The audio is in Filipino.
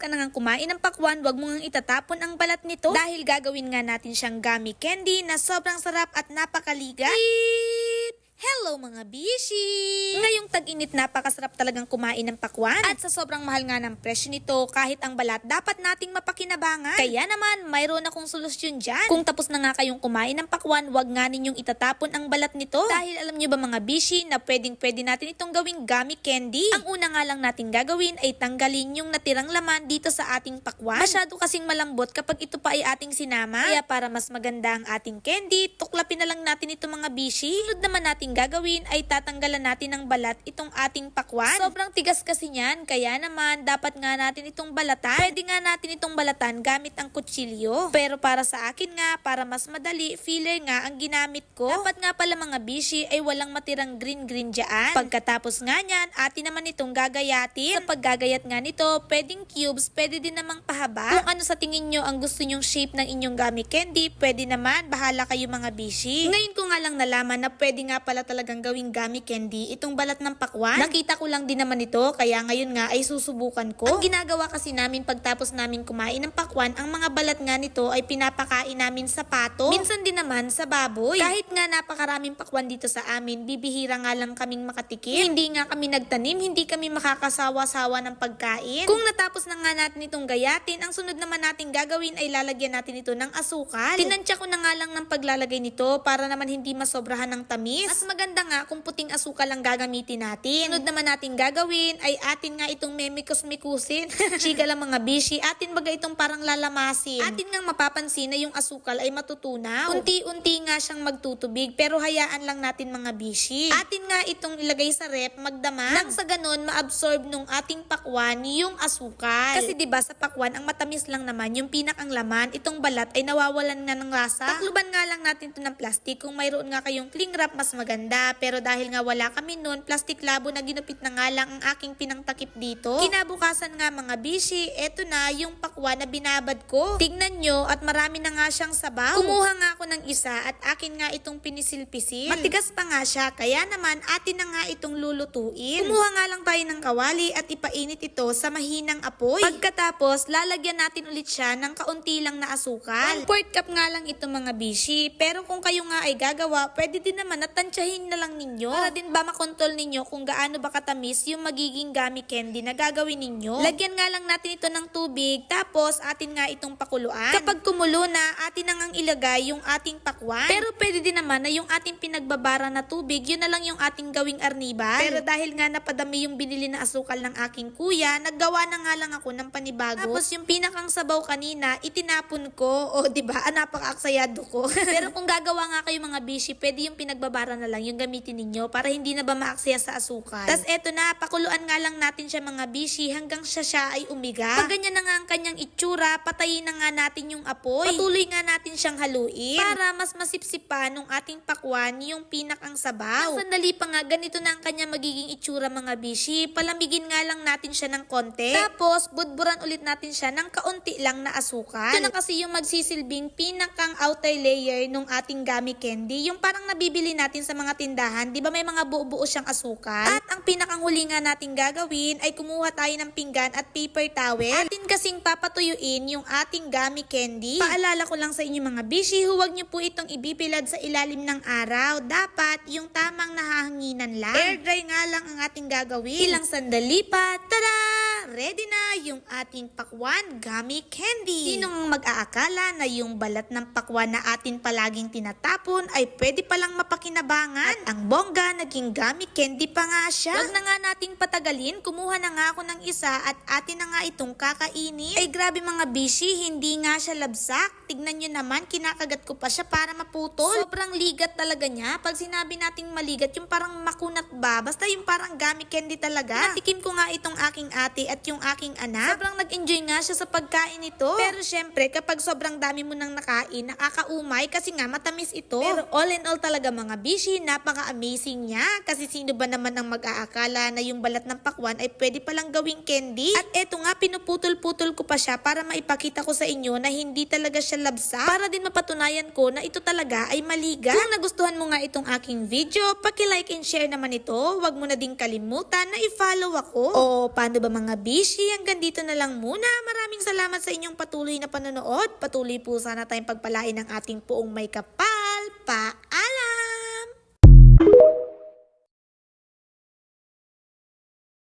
ka na ngang kumain ng pakwan, wag mo ngang itatapon ang balat nito dahil gagawin nga natin siyang gummy candy na sobrang sarap at napakaliga. Hello mga bishi! Ngayong tag-init napakasarap talagang kumain ng pakwan at sa sobrang mahal nga ng presyo nito kahit ang balat dapat nating mapakinabangan. Kaya naman mayroon akong solusyon dyan. Kung tapos na nga kayong kumain ng pakwan, wag nga ninyong itatapon ang balat nito dahil alam nyo ba mga bishi na pwede natin itong gawing gummy candy. Ang una nga lang natin gagawin ay tanggalin yung natirang laman dito sa ating pakwan. Masyado kasing malambot kapag ito pa ay ating sinama. Kaya para mas maganda ang ating candy, tuklapin na lang natin ito mga bishi. Sunod naman natin gagawin ay tatanggalan natin ng balat itong ating pakwan. Sobrang tigas kasi niyan, kaya naman dapat nga natin itong balatan. Pwede nga natin itong balatan gamit ang kutsilyo. Pero para sa akin nga, para mas madali, filler nga ang ginamit ko. Dapat nga pala mga bishi ay walang matirang green dyan. Pagkatapos nga niyan, atin naman itong gagayatin. Sa paggagayat nga nito, pwedeng cubes, pwede din namang pahaba. Kung ano sa tingin nyo ang gusto nyong shape ng inyong gummy candy, pwede naman, bahala kayo mga bishi. Ngayon ko nga lang nalaman na pwede nga pala talagang gawing gummy candy itong balat ng pakwan. Nakita ko lang din naman ito, kaya ngayon nga ay susubukan ko. Ang ginagawa kasi namin pagtapos namin kumain ng pakwan, ang mga balat nga nito ay pinapakain namin sa pato. Minsan din naman sa baboy. Kahit nga napakaraming pakwan dito sa amin, bibihira nga lang kaming makatikim. Hindi nga kami nagtanim, hindi kami makakasawa-sawa ng pagkain. Kung natapos na nga natin itong gayatin, ang sunod naman natin gagawin ay lalagyan natin ito ng asukal. Tinansya ko na nga lang ng paglalagay nito para naman hindi masobrahan ng tamis. Mas maganda nga kung puting asukal ang gagamitin natin. Sunod naman natin gagawin ay atin nga itong memikos-mikusin. Chika lang mga bishi, atin baga itong parang lalamasin. Atin nga mapapansin na yung asukal ay matutunaw. Unti-unti nga siyang magtutubig pero hayaan lang natin mga bishi. Atin nga itong ilagay sa rep, magdamag. Nang sa ganun, maabsorb nung ating pakwan yung asukal. Kasi diba sa pakwan, ang matamis lang naman, yung pinakang laman, itong balat ay nawawalan nga ng lasa. Takluban nga lang natin ito ng plastic. Kung mayroon nga kayong cling wrap, mas maganda. Pero dahil nga wala kami nun, plastic labo na ginupit na nga lang ang aking pinangtakip dito. Kinabukasan nga mga bishi, eto na yung pakwan na binabad ko. Tignan nyo at marami na nga siyang sabaw. Kumuha nga ako ng isa at akin nga itong pinisil-pisil. Matigas pa nga siya, kaya naman atin na nga itong lulutuin. Kumuha nga lang tayo ng kawali at ipainit ito sa mahinang apoy. Pagkatapos, lalagyan natin ulit siya ng kaunti lang na asukal. 1/4 cup nga lang ito mga bishi. Pero kung kayo nga ay gagawa, pwede din naman na tansyahin na lang ninyo. Para din ba makontrol ninyo kung gaano ba katamis yung magiging gummy candy na gagawin ninyo. Lagyan nga lang natin ito ng tubig, tapos atin nga itong pakuluan. Kapag kumulo na, atin na ngang ilagay yung ating pakwan. Pero pwede din naman na yung ating pinagbabara na tubig, yun na lang yung ating gawing arnibal. Pero dahil nga napadami yung binili na asukal ng aking kuya, naggawa na nga lang ako ng panibago. Tapos yung pinakang sabaw kanina, itinapon ko. O diba, napaka-aksayado ko. Pero kung gagawa nga kayo mga bishi, pwede yung pinagbabara na lang yung gamitin ninyo para hindi na ba maaksaya sa asukal. Tas eto na, pakuluan nga lang natin siya mga bishi hanggang siya ay umiga. Pag ganyan na nga ang kanyang itsura, patayin na nga natin yung apoy. Patuloy nga natin siyang haluin para mas masipsip pa nung ating pakwan yung pinakang sabaw. Nang sandali pa nga, ganito na ang kanyang magiging itsura mga bishi. Palamigin nga lang natin siya ng konti. Tapos, budburan ulit natin siya ng kaunti lang na asukal. Ito na kasi yung magsisilbing pinakang outer layer nung ating gummy candy. Yung parang nabibili natin sa mga tindahan. Di ba may mga buo-buo siyang asukal? At ang pinakang huli nga natin gagawin ay kumuha tayo ng pinggan at paper towel. Atin kasing papatuyuin yung ating gummy candy. Paalala ko lang sa inyo mga bishi, huwag nyo po itong ibibilad sa ilalim ng araw. Dapat yung tamang nahahanginan lang. Air dry nga lang ang ating gagawin. Ilang sandali pa, tada! Ready na yung ating pakwan gummy candy. Sinong mag-aakala na yung balat ng pakwan na atin palaging tinatapon ay pwede palang mapakinabangan? At ang bongga, naging gummy candy pa nga siya. Wag na nga nating patagalin, kumuha na nga ako ng isa at atin na nga itong kakainin. Ay grabe mga bishi, hindi nga siya labsak. Tignan nyo naman, kinakagat ko pa siya para maputol. Sobrang ligat talaga niya. Pag sinabi nating maligat, yung parang makunat ba? Basta yung parang gummy candy talaga. Natikim ko nga itong aking ate at yung aking anak. Sobrang nag-enjoy nga siya sa pagkain ito. Pero syempre, kapag sobrang dami mo nang nakain, nakakaumay kasi nga matamis ito. Pero all in all talaga mga bishi, napaka-amazing niya. Kasi sino ba naman ang mag-aakala na yung balat ng pakwan ay pwede palang gawing candy? At eto nga, pinuputol-putol ko pa siya para maipakita ko sa inyo na hindi talaga siya labsa. Para din mapatunayan ko na ito talaga ay maliga. Kung nagustuhan mo nga itong aking video, paki-like and share naman ito. Huwag mo na din kalimutan na i-follow ako. O paano ba mga bishi, hanggang dito na lang muna. Maraming salamat sa inyong patuloy na panonood. Patuloy po sana tayong pagpalain ng ating Poong May Kapal.